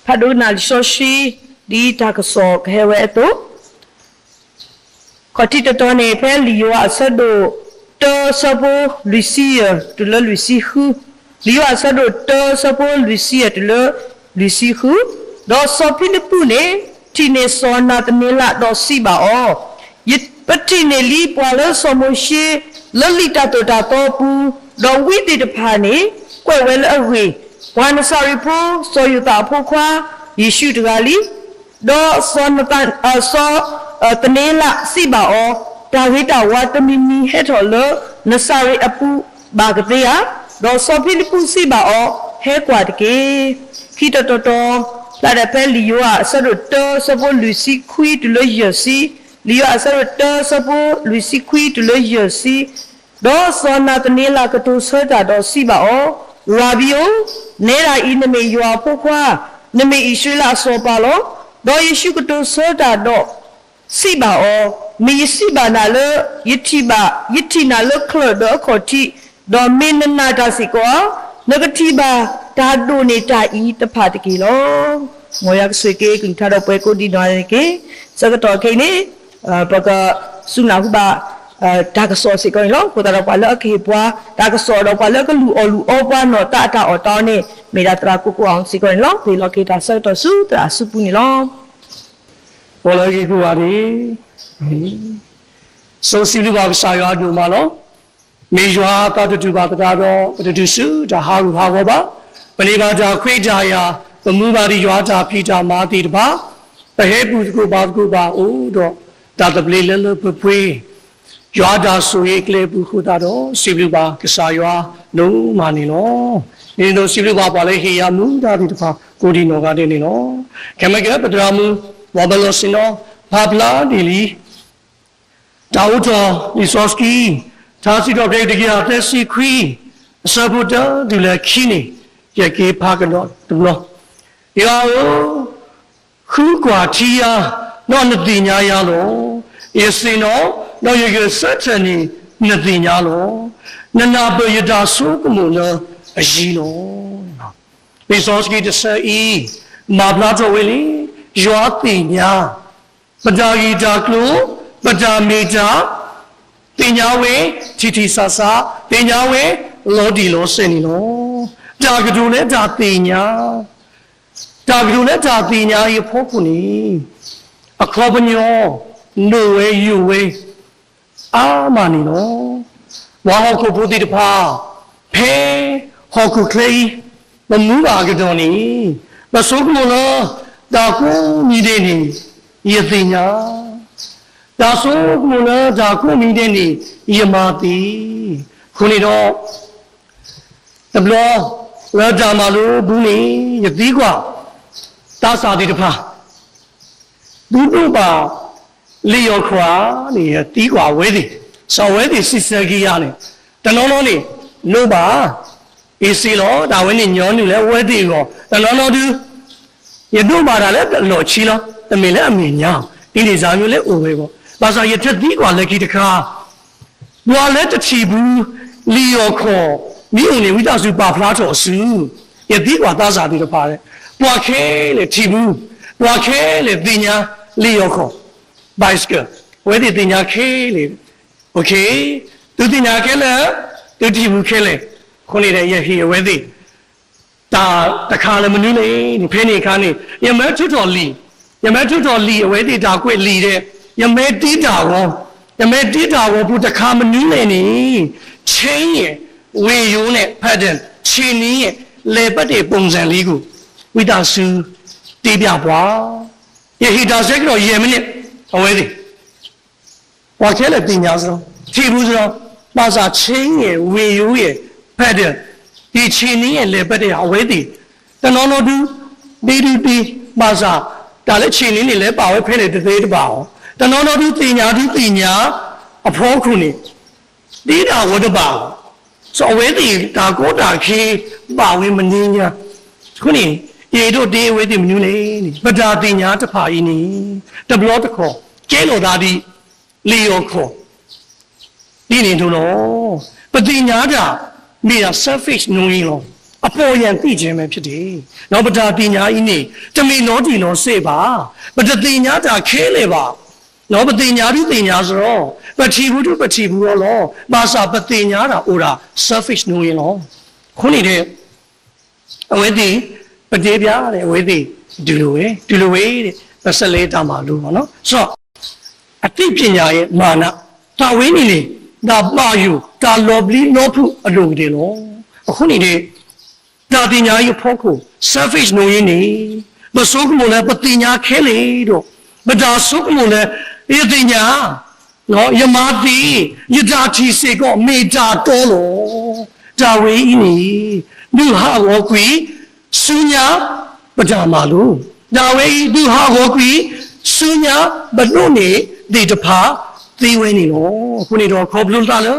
Paduna Shoshi, di Takaso, Heweto. Kotita Tone, Pelio, Asado, To Sabo, Lucia, to le Lucy who. Lio Asado, To Sabo, Lucia, to le Lucy who. Do Sopilipune, Tine Sona, the Nila, do Siba, or. Yet, Patine Li, Pala, Somoshi, Lolita to Tatopu, do we did a pani, quite well away. One sorry po, so you thought poqua, you shoot rally. Do Sonatan, saw Tanela, Siba, or Tavita, water mimi, het or lo, Nasari Apu, Bagatea, do Sopilipu Siba, or Hequatke, Kita Toto, that a pen you are, Saruto, Sabo, Lucy, qui to le see. Lio Asarata Sabo, Lucy Qui to le Jersey, Do Sonatanela Cato Serta, Do Siba o, Rabio, Nera iname you are Poqua, Neme Ishila Sopalo, Do Yeshukato Serta, Do Siba o, Me Siba Nala, Yitiba, Yitina Lukler, Do Koti, Do Minanata Sikoa, Nagatiba, Tado Neta eat the Patikilo, Moyak Sweke, Kuntado Peco di Noreke, Sagato Kane. Baka Sunahuba Takaso going long, put a pala kipwa, Takaso of Palakalu or Luopa, no Tata or Tane, made a traco on Sigoin long, they locate a set of suit, a supuni long. Polagi, so Siluba Sayadu Malo, Majua, Tata to Batado, the Dusu, the Haru Hawaba, Beliva Quijaya, the Mubadi Yuata, Peter Marti the Ba, the Hebu Guba, Udo. That play little pupui, Yada Suekle Bukudado, Siluba, Kasaya, no money no. You know Siluba Balehia, Muda, Godino Gadino. Can I get up a drum, Wabalosino, Pabla, Dili, Tauto, Nisoski, Tassito Regia, Tessi Qui, Sabuta, Dula Kini, Yaki Pagano, the block. Yao, Kuquatia. Non the Dinyalo, yes, no, you get certainly nothing yalo, Nana Boyada Sukumuna, a Gino. Bisoski to say, Mablato Willie, Joatinia, Badagi Daklu, Badamita, Dinyawe, Titi Sasa, Dinyawe, Lodilo Senino, Dagadule Datinia, Dagadule Datinia, you pokuni. A club in your no way, you way. Ah, money, no. Wahoko put it pa. Pay, Hoku clay, the Mubagadoni, the Sogmola, Daku Mideni, Yathina. The Sogmola, Daku Mideni, Yamati, Kunido. The blow, Rajamalu, Buni, Yatigua. That's how did pa. Duba Leo Qua, near Tigua wedding. So wedding sister Giani. The nononi, Nuba, is see Lord, I went in your wedding. The nono do. You do but I let the Lord Chilo, the Milan, in his annual over. But I get Tigua lucky the car. You are let the Chibu, Leo Qua, me only without you Baplato soon. Yet Tigua does out the party. Boake, le Chibu. Wake le dinya lioko bicycle where the dinya kele okay do dinya kele do tibu kele kone de ye here where the ta kala manule ni penny kani ye me tuto li where the da kwet li de ye me dita wo bu ta ka manule ni chain ye we yu ne pattern chin ni ye le pat de pongsan li ku wita su Tibia, he does it or Yemen already. What can it be now? Tibuzo, Maza Ching, we you, Pedal, the Chini and Liberty already. The nono do, BDB, Maza, Dalachini, Lepa, penny the date bow. The nono do Tinya, a procuni. Did I what about? So already, Dagoda, he, bowing Manina, 20. Ye do deal with him new name, but I think not a pioneer. The blood call, Jello Daddy, Leo call. Didn't know, but the Yada made a surface no, a ပေါ်ရန်သိခြင်းပဲဖြစ်တယ်နောက်ပဒါပညာဤနေတမီနောဒီနောစေပါပတတိညာတာခဲလေပါနောပတိညာတုတိညာဆိုတော့ပတိဘူးတုပတိဘူးရောလောပါစာပတိညာတာအိုတာ surface နိုးရင်လောခုနေတဲ့အဝဲတိပတိပြားတဲ့အဝဲတိဒီလိုပဲတဲ့ပတ်လေးတာမှာလို့ပေါ့နော်ဆိုတော့အတိပညာရဲ့မာနတာဝင်းနေလေဒါပါယူဒါလောဘလီလောဖုအလိုတယ်လောအခုနေတဲ့ဒါပညာရဲ့ဖို့ကို surface နိုးရင်နေမဆိုးကမို့လဲပတိညာခဲလေတော့မဒါဆိုးကမို့လဲယတိညာနော်ယမတိယတာတီစေကောမေတာတော်လောဒါဝေးဤနေလူဟာဝကွီဆုညာပဒါမာလို့ဒါဝေးလူဟာဝကွီဆုညာဘလို့နေဒီတဖာသေဝဲနေလို့ခုနေတော့ခေါ်ဘလို့တာလဲ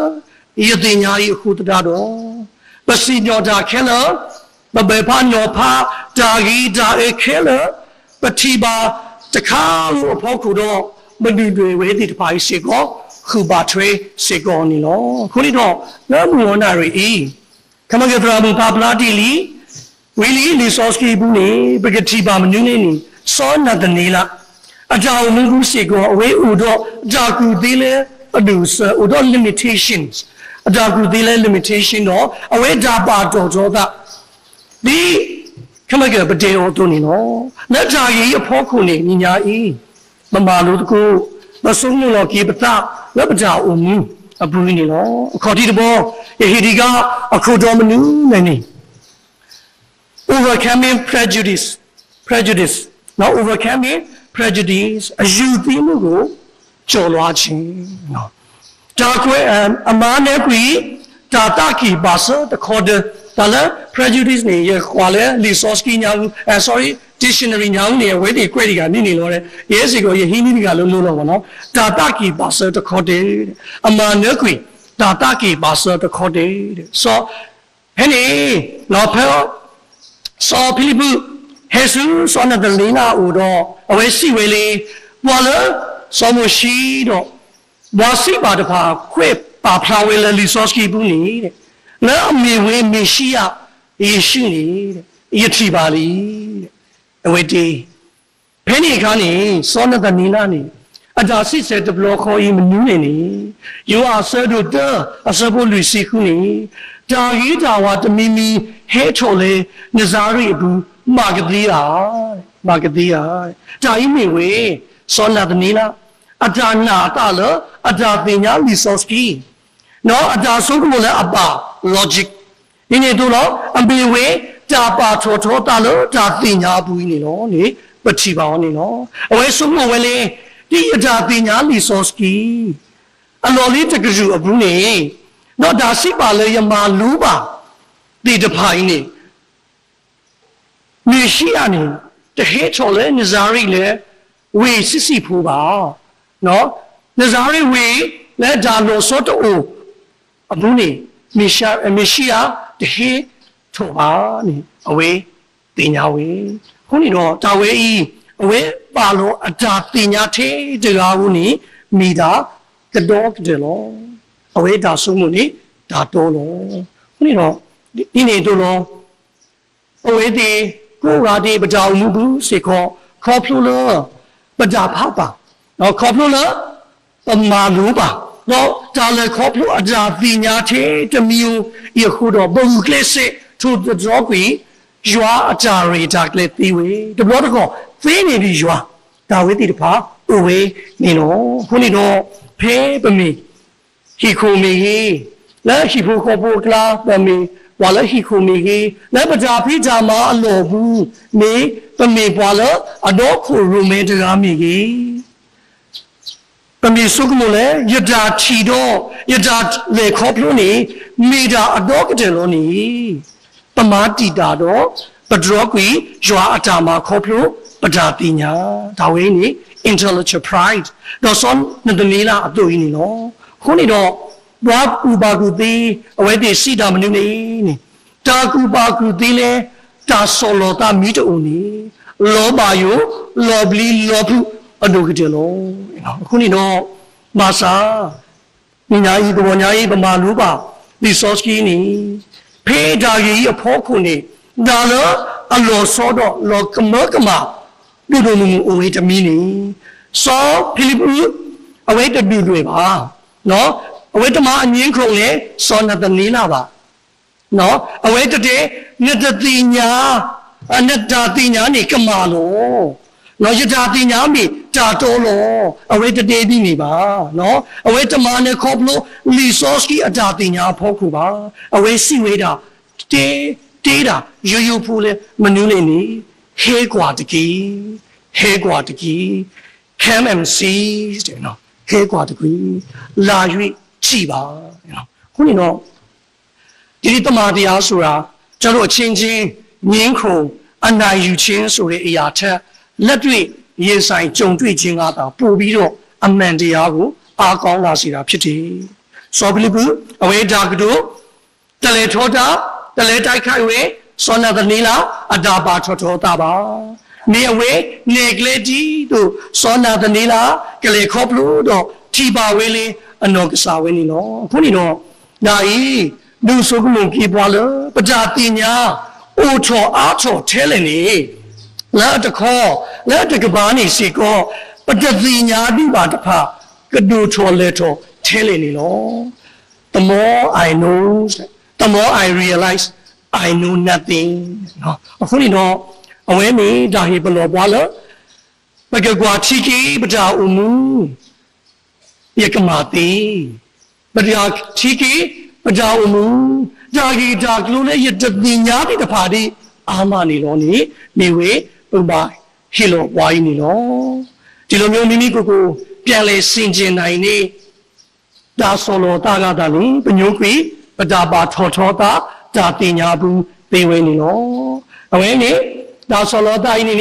ယတိညာဤခုတတာတော့ပစီညောတာခဲလားဘဘဖာညောဖာဒါဂီဒါအေခဲလားပတိပါတခါလို့အဖို့ခုတော့မတူတွေဝဲဒီတဖာရှိကောခုပါထွေးစေကောနီလောခုနေတော့နောဘူဝနာရီခမကတရာဘူပါပလာတီလီဝီလီလီဆော့စကီဘူးနေပကတိပါမနူးနေနီစောနတနေလာအကြောင်းမူကူစေကောအဝေးဥတော့အကြောကူသေးလေအဒူဆဥတော့ limitations အကြောကူသေးလေ limitation တော့အဝေးဒါပါတော်တော်ကဒီခမကပတေတော်တို့နေနော်လက်ကြကြီးအဖို့ခုနေညီညာဤမမာလို့တကူမဆုံးလို့တော့ကေပတာလက်ပကြအုံမူအပူနေနော်အခေါ်ဒီတဘောယဟီဒီကအခုတော်မနူးနေနေ overcoming prejudice now overcoming prejudice အယူသီးမှုကိုကျော်လွှားခြင်းနော်ဒါကွဲအမားနဲ့ကွီဒါတကီပါစတခေါ်တဲ့ဒါလည်း prejudice နေရခွာလဲ resource ကညာဘူး sorry dictionary ညာဦးနေဝဲဒီ query ကနေလို့တဲ့ရဲစီကိုယဟီနီကလို့တော့ဗောနော်ဒါတကီပါစတခေါ်တဲ့အမားနဲ့ကွီဒါတကီပါစတခေါ်တဲ့ဆိုဟဲ့နေတော့ဖဲစောဖိလိပဟေဆူစောနတလီနာဦးတော့အဝဲစီဝဲလေးဘောလစောမရှိတော့ဘာစီပါတဖာခွေပါဖလာဝဲလလီဆော့စကီဘူးနေတဲ့နော်အမေဝဲမေရှိယယေရှုနေတဲ့ယတိပါလီတဲ့အဝဲတီဘယ်နေခါနေစောနတနီနာနေအတာစစ်စဲတဘလခေါ်ဤမနူးနေနေယောအဆဒုတအစဘလူစီခုနေတာဟီတာဝတမီမီဟဲချိုလေနဇာရီဘူးမာကတိယာတာဤမေဝဲစောနတနီနာအတာနာတာလအတာပညာလီဆော့စကီနော်အတာဆုံးကမလဲအပါ logic ဒီနေတို့တော့အမေဝဲတာပါထောတာလို့တာပညာဘူးနေနော်နေပတိပါနေနော်အဝဲဆုံးမဝဲလေဒီအတာပညာလီဆော့စကီအလော်လေးတကကြူအဘူးနေနော်ဒါစိပါလေယမာလူပါဒီတဖိုင်နေမြေရှိရနေတဟဲချော်လဲနဇာရီလဲဝေစစ်စီဖိုးပါနော်နဇာရီဝေလဲဒါလို့စောတိုအဘူးနေမေရှိယာတဟေထောပါနေအဝေးတင်ညာဝေခုနေတော့တာဝေဤအဝေးပါလို့အတာတင်ညာသေးတကားဘူးနေမိတာကတော့တယ်လို့အဝေးဒါဆုံးမှုနေဒါတော်လို့ခုနေတော့ဒီနေတော့လို့အဝေးဒီကိုရာဒီပကြောင်မှုဘူးစေခေါ်ဖလို့လို့ပကြဖောက်ပါနော်ခေါ်ဖလို့လို့ပမာလူပါတော့ဒါလည်းခေါ်ဖလို့အတာပညာသေးတမျိုးယခုတော့ဘုံကလစ်စစ်သူတော့ကွေရွာအတာရီဒါကလေးသေးဝေတဘောတကောသေးနေပြီရွာဒါဝေးတီတဖာအိုဝေးနေတော့ခုနေတော့ဖဲပမီဟီခိုမီလာဟီဖိုခေါ်ဖို့ကလာပမီဝါလာဟီခိုမီလာပကြဖိကြမှာအလောဘူးနေပမီပွာလာအတော့ခိုရူမဲတကားမီကြီးပမီစုကမလဲယတာချီတော့ယတာလေခေါ်ဖလို့နေမိတာအတော့ကတဲ့လို့နေပမာတီတာတော့ပဒရောကွေရွာအတာမှာခေါ်ဖလို့ပဒါပညာဒါဝင်းနေ intellectual pride တော့စွန်နတနီလာအတူကြီးနေနော်ခုနေတော့ဘာကူပါကူသေးအဝဲတိစီတာမနုနေတာကူပါကူသေးလဲတာဆောလောတာမီတူနေလောပါယိုလောဘလီလောဖူအဒုကတဲ့လို့ခုနေတော့မာစာညာကြီးကဘောညာကြီးပမာလူပါဒီဆော့စကီနေ ဖေးဒါကြီးအဖို့ခုနေဒါလောအလောစောတော့လောကမကမလူတို့လူအဝေးတမီနေစောဖိလိပ္ပုအဝေးတတူတွေပါနော်အဝေးတမအငင်းခုံလေစောနတနီလာပါနော်အဝေးတတဲ့နတတိညာအနတ္တတိညာနေကမာလောနော်ယထာတိညာမိတာတော်လောအဝေးတတဲ့ပြီးနေပါနော်အဝေးတမနဲ့ခေါပလို့လီဆော့စကီအတာတိညာဖို့ခုပါအဝေးစီဝေးတာတေးတာယူယူဖူလေမနူးလေးနေဟဲကွာတကြီးCome and see တဲ့နော်ဟဲကွာတကြီးလာ၍ကြည်ပါနော်ခုနေတော့ဒီတမန်တရားဆိုတာကျွန်တော်အချင်းချင်းငင်းခုံအနိုင်ယူခြင်းဆိုတဲ့အရာထက်လက်တွေ့ရင်ဆိုင်ကြုံတွေ့ခြင်းကသာပို့ပြီးတော့အမှန်တရားကိုအားကောင်းလာစေတာဖြစ်တယ်။စောဖိလိပ္ပုအဝေဒါကတို့တလေထောတာတလေတိုက်ခိုက်ဝေစောနာတနီလာအတာပါထောတာပါနေအဝေနေကလေးတီတို့စောနာတနီလာကလေးခေါပလို့တော့ထီပါဝေးလေးအနောကစားဝေးနေနော်ခုနေတော့နာဤလူစုကမုန်ကြီးပွားလို့ပကြတင်ညာအိုထောအားထောထဲလည်းနေလာတခေါ်လာတကဘာနေစီကောပကြတင်ညာဒီပါတဖာကဒူထောလေထောထဲလည်းနေလော The more I know the more I realize I know nothing နော်အခုနေတော့အဝဲမီဒါဟိဘလောပွားလို့ပကကွာချီကီပကြအမှုယကမာတိပကြချီကီပကြအမှုဒါကြီးဒါကလူနဲ့ရတပညာတိတဖာတိအာမနေလို့နေဝေပုပ္ပါဟီလိုဝိုင်းနေလို့ဒီလိုမျိုးမိမိကိုပြန်လဲစင်ကျင်နိုင်နေဒါဆိုလို့တာကတာလေပညုကွေပဒါပါထောတာဒါတင်ညာဘူးသေဝဲနေလို့အဝဲနေဒါဆိုလို့တိုင်းနေ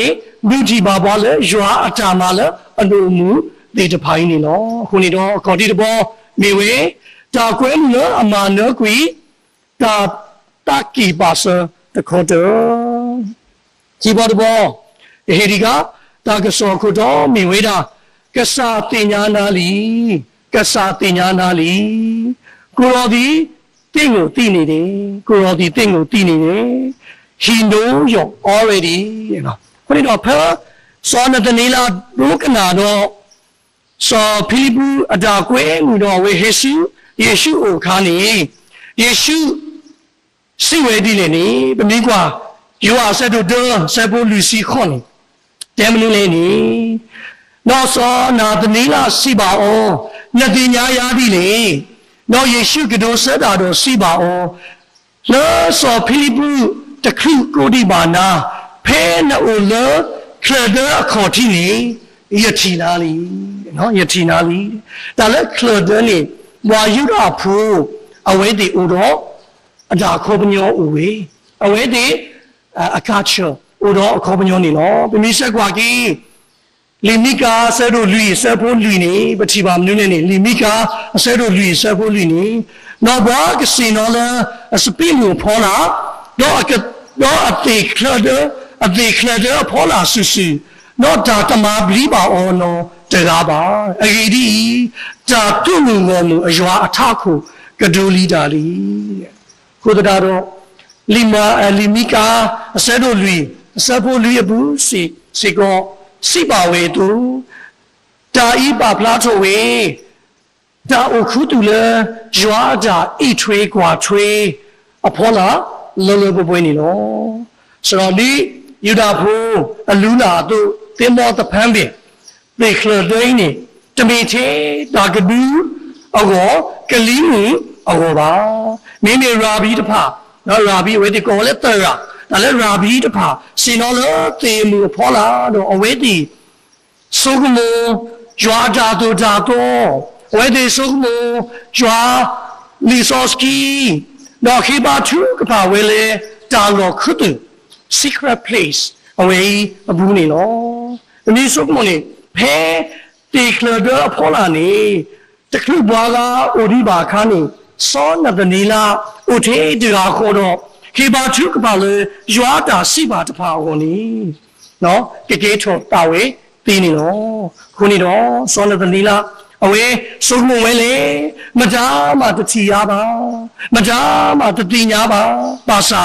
လူကြီးပါပွားလဲရွာအတာမလဲအလိုမှုဒီတဖိုင်းနေလို့ခုနေတော့ခေါ်ဒီတဘောမိဝေဒါကွဲလို့အမာနကွေဒါတကီပါစတခေါ်တော့ကြီးပေါ်တော့ဟေဒီကဒါကစောခုတော့မိဝေတာကစားတင်ညာနာလီကိုရောဒီတင့်ကိုတည်နေတယ်he know you already နော်ခொတော့ဖာစောနတနီလာဒုကနာတော့စောဖိလိပ္ပုအတာကွဲငူတော့ဝေယေရှုအိုခါနေယေရှုစိဝဲဒီလေနေပမီကွာယောအဆက်တို့ဆက်ဖို့လူစီခွန်တဲမလို့လေနေနောက်စောနာတနီလာစီပါအောင်နတ်တင်ညာရသည်လေနောက်ယေရှုကတော်ဆက်တာတော့စီပါအောင်လောစောဖိလိပ္ပုတခုကိုဒီဘာနာဖဲနိုလခရဒအခေါ်တီနေယတိနာလီနော်ယတိနာလီဒါလည်းခရဒနေဝါယူရာဖူအဝဲဒီဥတော်အတာခေါ်ပညောဥဝေအဝဲဒီအခါချေဥတော်အခေါ်ပညောနေနော်ပမိဆက်ကွာကြီးလီမီကာဆဲတို့လူဆက်ဖို့လူနေပတိပါမနုနဲ့နေလီမီကာဆဲတို့လူဆက်ဖို့လူနေနော်ဘာကစင်နော်လဲစပီလူဖောလာတော့အတိခလဒဖောလာဆူဆူတော့ဒါတမဘလီပါအောနော်တရားပါအဂီဒီဒါတုံငုံမှုအရွာအထခုကဒူလီဒါလီခုတတော်လီမီကာဆဲတို့လူဆက်ဖို့လူရဘူးစီကောစိပါဝေတူတာဤပါဖလားထိုဝေတာအခုတူလေရွာတာဣထွေးကွာထွေးအဖောလာလောလောပွေးနေလို့ဆိုတော့ဒီယူဒာဖိုးအလူလာတို့တင်မောတဖန်းပင်ဒီခလဒိနေတမီချေတာကဒူအကောကလီမူအကောပါမင်းနေရာဘီတဖာနော်ရာဘီဝေဒီကောလက်တရာဒါလည်းရာဘီတဖာစင်တော်လို့တေမူဖောလာတော့အဝေးဒီစုကမကြွားကြတော့ဝေးဒီစုကမကြွားလီဆော့စကီတော့ခိဘာချူကပါဝေလေတာလောခုတူ secret place အဝေးအဘူးနေနော်အမီစုကမနေဖဲတီကလဒဖောလာနေတခုဘွားကအိုဒီဘာခါနေစောနတနီလာအိုထေဒီရာခေါ်တော့ခေဘာချူကပါလေရွာတာစိပါတဖာဝင်နေနော်ကေထောတာဝေတင်းနေနော်ခုနေတော့စောနတနီလာ အဝေးစုံမဝဲလေမကြမတတိယပါမကြမတတိညာပါပါစာ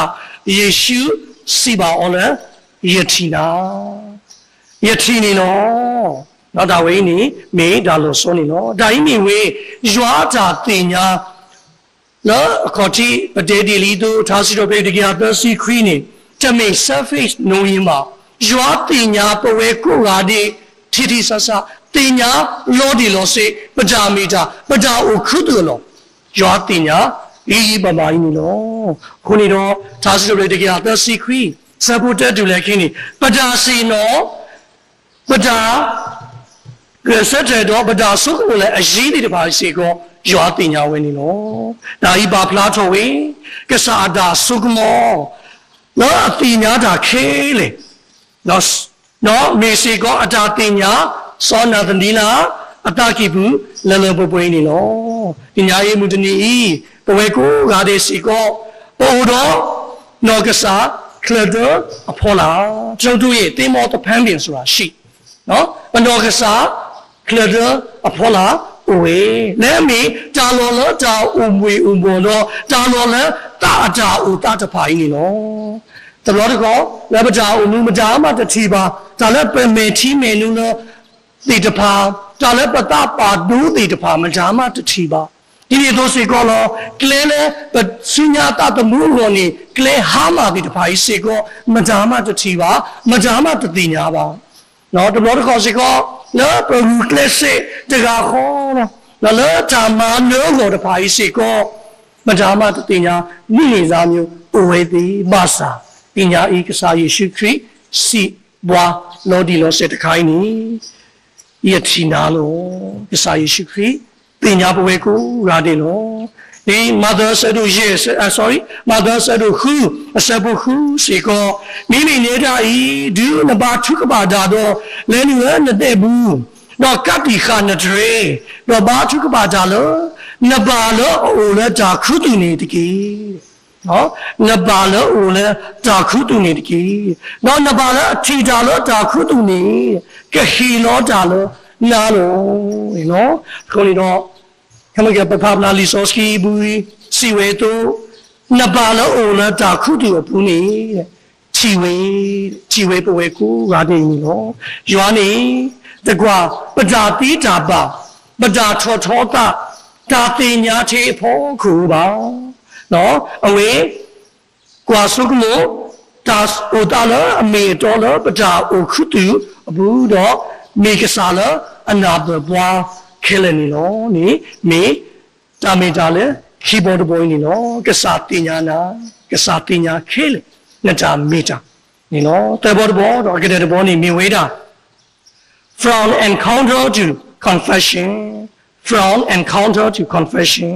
ယေရှုစီပါအော်လေယတိနာယတိနေနော်နောက်တာဝေးနေမေဒါလို့ဆိုနေနော်ဒါကြီးနေဝေးရွာတာတင်ညာနော်ခေါ်တိပတေဒီလီတို့ထားစီတော့ပြေတကယ်တော့စီခရီးနေတမေ surface နိုးရင်မှာရွာတင်ညာပဝဲကိုရာဒီတီတီဆဆတင်ညာလောဒီလောစေပကြမီတာပကြအိုခုတူလောရွာတင်ညာဤပမာကြီးနေလောခုနေတော့ထားစီတော့ပြေတကယ်တော့စီခရီးစပိုတက်တူလည်းခင်းနေပကြစီနော်ပကြကစတဲ့တော့ပကြဆုကိုလည်းအရေးတွေတပါစီကောရွာတင်ညာဝင်နေနော်ဒါဤပါဖလားထော်ဝေကစားတာဆုကမောနော်အတင်ညာတာခဲလေနော်မေစီကောအတာတင်ညာစောနာတနီလာအတာကိဘူးလလပပွေးနေနော်တင်ညာရေးမှုတနီပဝဲကိုဂါဒေစီကောပိုတော့နော်ကစားကလဒအဖော်လာကျွန်တို့ရဲ့တင်မောတဖန်းပင်ဆိုတာရှိနော်ဘနော်ကစားကလဒအဖော်လာဝေလဲမီတာလောလတာဥမွေဥဘောတော့တာလောလတာတာဥတာတဖာကြီးနေနော်တလောတကောလက်ပတာဥမူမတာမတတိပါဒါလည်းပမေတီမေနုလောတိတဖာဒါလည်းပတပါဒူးတိတဖာမတာမတတိပါဒီလိုတို့စေကောလောကလဲလဲပစုညာတတမှုကိုနေကလဲဟာမာတိတဖာကြီးစေကောမတာမတတိပါမတာမတတိညာပါနော်တလောတကောစေကောနော်ပရူကလစစ်တကာခေါ်နော်လောတာမနိုးကိုတဖာကြီးစေကောမတာမတတိညာနိလေသာမျိုးအဝေတိပါစာပညာဤကစားယေရှုခရစ်စီဘွာလောဒီလောစတခိုင်းနီယတိနာလောကစားယေရှုခရစ်ပညာပဝေကိုရာတယ်လောဒီ mother said to yes sorry mother said to who asabu who စေကောမိမိနေတာဤဒုနဘာထုကဘာဒါတော့လဲလူရတဲ့ဘူးတော့ကတိခနတရေတော့ဘာထုကဘာဒါလောနဘာလောအိုလဲတာခုတူနေတကြီးနော်နဘာလောအိုလဲတာခုတူနေတကြီးတော့နဘာလောအထီတာလောတာခုတူနေကဟီလောတာလောနာလောနော်ခေါ်နေတော့ခမကပပနာလီဆိုစကီဘူးစီဝဲတိုနဘာလောအိုလဲတာခုတူဘူးနေချီဝဲပဝဲကူရာနေနော်ရွာနေတကွာပဒါတိတာပါပဒါထောထောတာတာတင်ညာသေးဖို့ခုပါနော်အဝေးကွာစုကမိုတာအိုတာလအမေတော်လပဒါအိုခုတူဘူးတော့မေကစားလအနာဘဘွားခဲလနေနော်နေမေတာမေတာလေခီဘောဒဘွိုင်းနေနော်ကစားတင်ညာနာကစားတင်ညာခဲလေနှစ်တာမေတာနေနော်တေဘောဒဘောတော့ကတဲ့ဘောနေမြင်ဝေးတာfrom encounter to confession from encounter to confession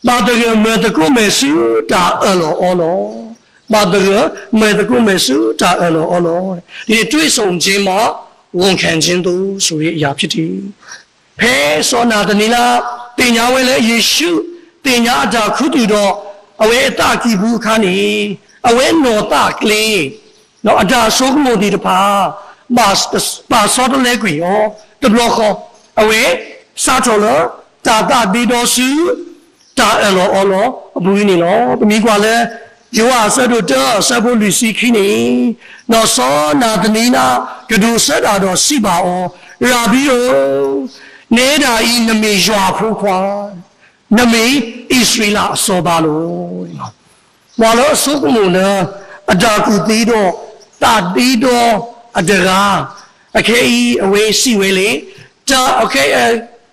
ဘာတကယ်မဲ့တကုမဲ့စုတာအလောအလောဘာတကယ်မဲ့တကုမဲ့စုတာအလောအလောဒီတွေ့ဆုံခြင်းမှာဝန်ခံခြင်းတို့ဆိုရအရာဖြစ်တယ်ဖဲစောနာတနီလာတင်ညာဝဲလေယေရှုတင်ညာအတာခုတူတော့အဝဲအတကိဘူးခါနေအဝဲနော်တကလေးနော်အတာဆိုးမို့ဒီတပါပါစောတလဲကွေရောတဘလခေါ်အဝဲစာတော်လတာတာဒီတော်စုတာအလောအလောအဘူးနေနော်တမီကွာလဲယောအဆတ်တို့တော့ဆပ်ဖို့လူစီခင်းနေနော်စောနာတနီနာကဒူဆက်တာတော့စီပါအောင်ရာပြီးတော့နေတာဤနမေရွာဖို့ခွာနမေဣသရေလအစောပါလို့ဘာလို့အစုကမလို့အတာကူတီးတော့တာတီးတော့အတကားအခဲဤအဝေးစီဝဲလေတာအခဲ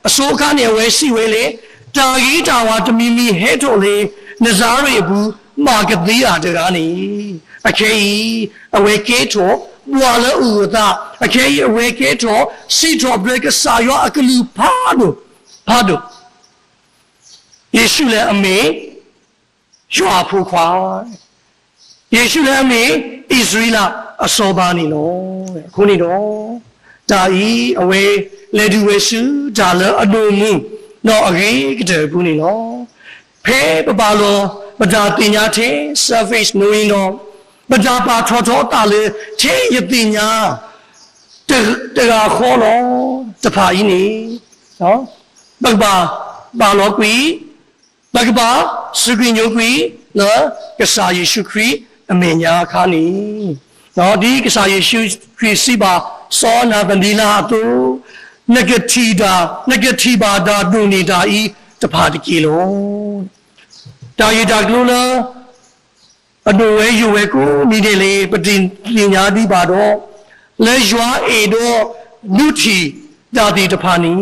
အစိုးခါနေအဝေးစီဝဲလေတာကြီးတာဝါတမီမီဟဲထုတ်လေနဇာရီဘူးမာကတိအတကားနေအခဲဤအဝေးကဲတော့ဘွာလဥဒအခဲဤအဝေးကဲတော့စီတော်ဘရကဆာယောအကလူဖာဒိုယေရှုလည်းအမေရွာဖို့ခွာယေရှုလည်းအမေဣသရေလအစောပါနေလို့ခုနေတော့ဒါဤအဝေးလေဒူဝေစုဒါလအလိုမှုတော့အကြီးကတဲ့ဘူးနေလို့ဖဲပပါလောပဒါတင်ညာသေး surface နိုးရင်တော့ပဒါပါထောထောတာလေသေးရတင်ညာတကခေါ်လို့တဖာကြီးနေ နော်ဘဂဘာဘာလောကွီဘဂဘာစဂိညိုကွီနော်ကစားယေရှုခရစ်အမေညာခါနီနော်ဒီကစားယေရှုခရစ်စီပါစောနာဗနီလာတူnegativa da donita i တဖာတကီလုံးတာရီတာကလုံးလားအတူဝဲယူဝဲကိုမိတယ်လေပတင်ညာတိပါတော့လဲရွာအေတော့လူတီဒါတိတဖာနီ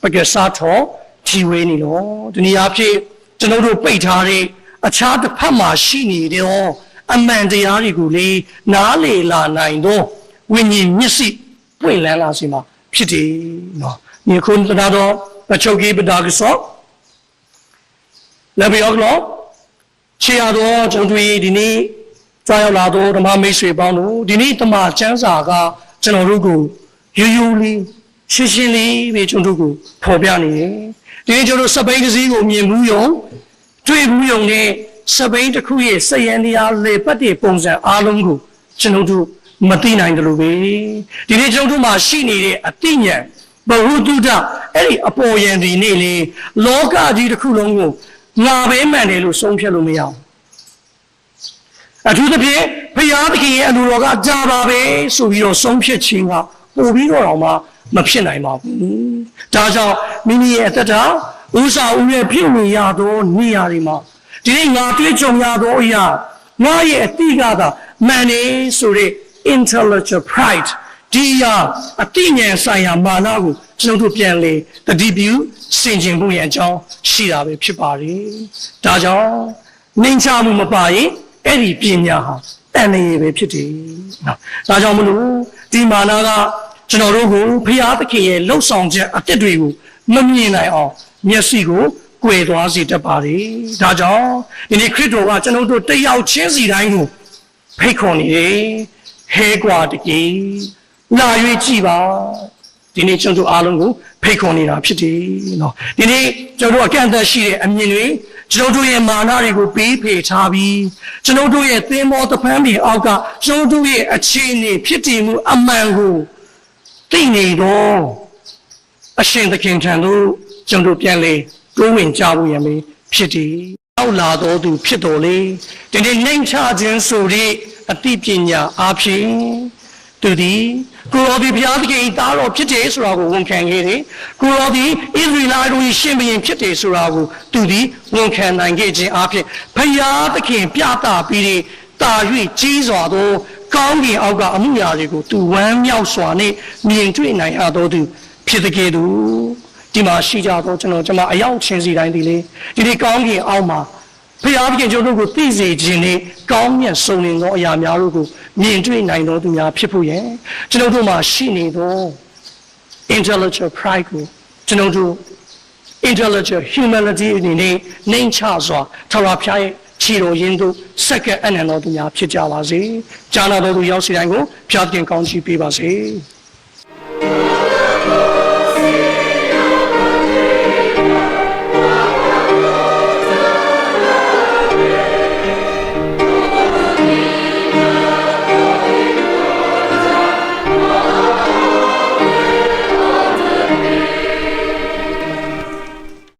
ပကစားထောဂျီဝဲနေလို့ဒီနေရာဖြစ်ကျွန်တော်တို့ပိတ်ထားတဲ့အခြားတစ်ဖက်မှာရှိနေတယ်အမှန်တရားတွေကိုလေနားလေလာနိုင်တော့ဝိညာဉ်မျက်စိပွင့်လန်းလာစီမှာဖြစ်တယ်နော်ဒီခုနကတော့ပချုပ်ကြီးပဒါကဆောလည်းပြောလို့ခြေရတော့ကျွန်တော်ဒီနေ့ကြောက်လာတော့ဓမ္မမိတ်ဆွေပေါင်းတို့ဒီနေ့တမချမ်းစာကကျွန်တော်တို့ကိုရိုးရိုးလေးရှင်းရှင်းလေးပဲကျွန်တော်တို့ကိုဖော်ပြနေတယ်ဒီနေ့ကျွန်တော်စပိန်တစ်စီးကိုမြင်ဘူးယုံတွေ့ဘူးယုံနဲ့စပိန်တစ်ခုရဲ့စရန်တရားလေပတ်တဲ့ပုံစံအားလုံးကိုကျွန်တော်တို့မသိနိုင်တယ်လို့ပဲဒီနေ့ကျွန်တော်တို့မှာရှိနေတဲ့အသိဉာဏ်ဘဝတုဒ္ဒအဲ့ဒီအပေါ်ယံဒီနေ့လေလောကကြီးတစ်ခုလုံးကိုငါပဲမှန်တယ်လို့ဆုံးဖြတ်လို့မရအောင်အထူးသဖြင့်ဘုရားသခင်ရဲ့အလိုတော်ကကြာပါပဲဆိုပြီးတော့ဆုံးဖြတ်ခြင်းကပို့ပြီးတော့မှမဖြစ်နိုင်ပါဘူးဒါကြောင့်မိမိရဲ့အသက်တာဥစ္စာဥရဲ့ပြုနေရသောနေရာတွေမှာဒီနေ့ငါတွေ့ကြုံရသောအရာငါရဲ့အတိကသာမှန်တယ်ဆိုတဲ့ intellectual pride ဒီအတိဉာဏ်ဆိုင်ရာမာနကိုကျွန်တော်တို့ပြန်လေတတိပြုစင်ကျင်ဖို့ရဲ့အကြောင်းရှိတာပဲဖြစ်ပါတယ်။ဒါကြောင့်နှိမ်ချမှုမပါရင်အဲ့ဒီပညာဟာတန်နေပဲဖြစ်တယ်။နော်။ဒါကြောင့်မလို့ဒီမာနကကျွန်တော်တို့ကိုဘုရားသခင်ရဲ့လှုပ်ဆောင်ချက်အတစ်တွေကိုမမြင်နိုင်အောင်မျက်စိကိုကွယ်သွားစေတတ်ပါတယ်။ဒါကြောင့်ဒီနေ့ခရစ်တော်ကကျွန်တော်တို့တယောက်ချင်းစီတိုင်းကိုဖိတ်ခေါ်နေတယ်။ဟဲကွာတကြီးလာ၍ကြည်ပါဒီနေ့ကျွန်တော်အားလုံးကိုဖိတ်ခေါ်နေတာဖြစ်တယ်နော်ဒီနေ့ကျွန်တော်တို့အကန့်အသတ်ရှိတဲ့အမြင်တွေကျွန်တော်တို့ရဲ့မာနတွေကိုပေးဖေထားပြီးကျွန်တော်တို့ရဲ့သင်္ဘောတပန်းတွေအောက်ကကျွန်တော်တို့ရဲ့အခြေအနေဖြစ်တည်မှုအမှန်ကိုသိနေတော့အရှင်သခင်ထံသို့ကျွန်တော်ပြန်လေတိုးဝင်ကြဖို့ရမယ်ဖြစ်တယ်ရောက်လာတော်သူဖြစ်တော်လေဒီနေ့နှိမ်ချခြင်းဆိုတဲ့အသိပညာအားဖြင့်သူဒီကိုရောဒီဘုရားသခင်တားတော်ဖြစ်တယ်ဆိုတာကိုဝန်ခံခဲ့တယ်ကိုရောဒီဣသရေလတို့ရှင်ဘုရင်ဖြစ်တယ်ဆိုတာကိုသူဒီဝန်ခံနိုင်ခဲ့ခြင်းအပြင်ဘုရားသခင်ပြသပြီးတာ၍ကြီးစွာသောကောင်းကင်အောက်ကအမှုရာတွေကိုသူဝမ်းမြောက်စွာနဲ့မြင်တွေ့နိုင်ရသောသူဖြစ်တဲ့ကဲ့သို့ဒီမှာရှိကြတော့ကျွန်မအရောက်ချင်းစီတိုင်းဒီလေဒီဒီကောင်းကင်အောက်မှာဘုရားသခင်ကျွန်တော်တို့ကိုသိစေခြင်းနဲ့ကောင်းမြတ်ဆုံးနေသောအရာများတို့ကိုမြင်တွေ့နိုင်တော်သူများဖြစ်ဖို့ရန်ကျွန်တော်တို့မှာရှိနေသော intellectual pride ကိုကျွန်တော်တို့ intellectual humility အနေနဲ့နှိမ်ချစွာထာဝရဘုရားရဲ့ခြေတော်ရင်းတို့စက္ကန့်အနန္တတော်သူများဖြစ်ကြပါစေ။ကြာနာတော်သူရောက်စီတိုင်းကိုဘုရားသခင်ကောင်းချီးပေးပါစေ။